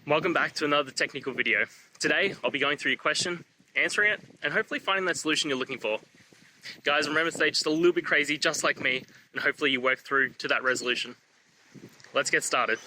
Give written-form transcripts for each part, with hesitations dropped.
Welcome back to another technical video. Today, I'll be going through your question, answering it, and hopefully finding that solution you're looking for. Guys, remember to stay just a little bit crazy, just like me, and hopefully you work through to that resolution. Let's get started.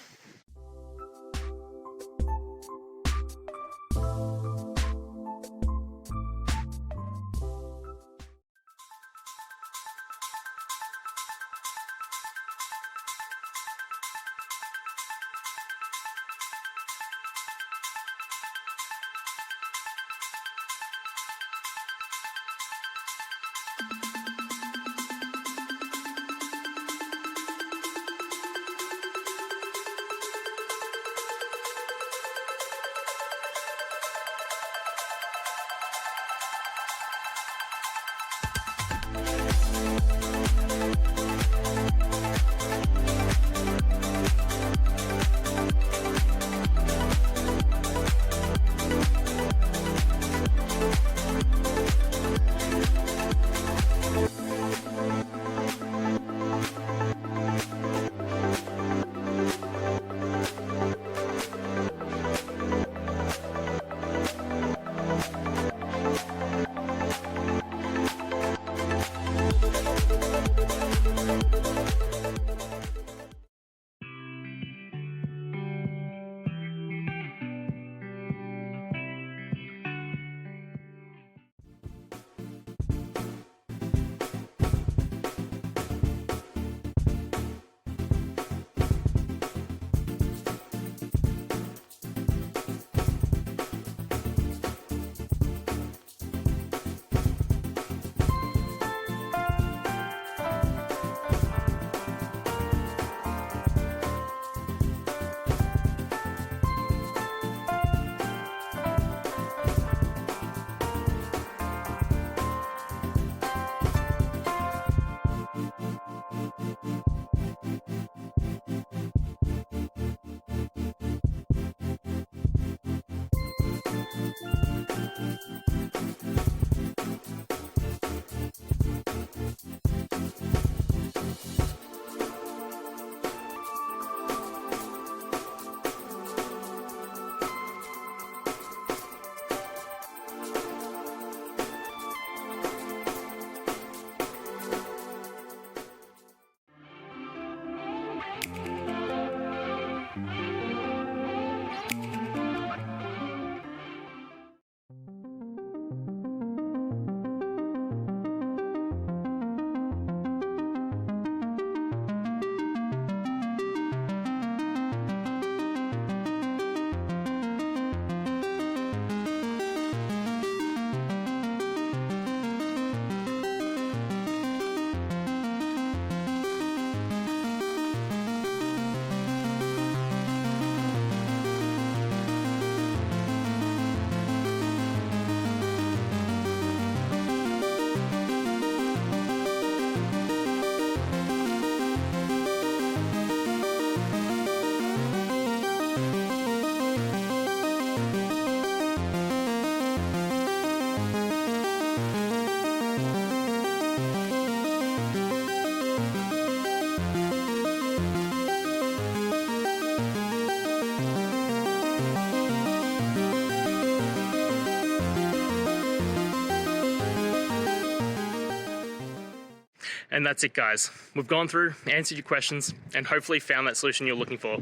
And that's it, guys. We've gone through, answered your questions, and hopefully found that solution you're looking for.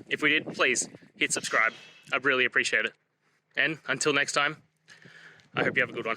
If we did, please hit subscribe. I'd really appreciate it. And until next time, I hope you have a good one.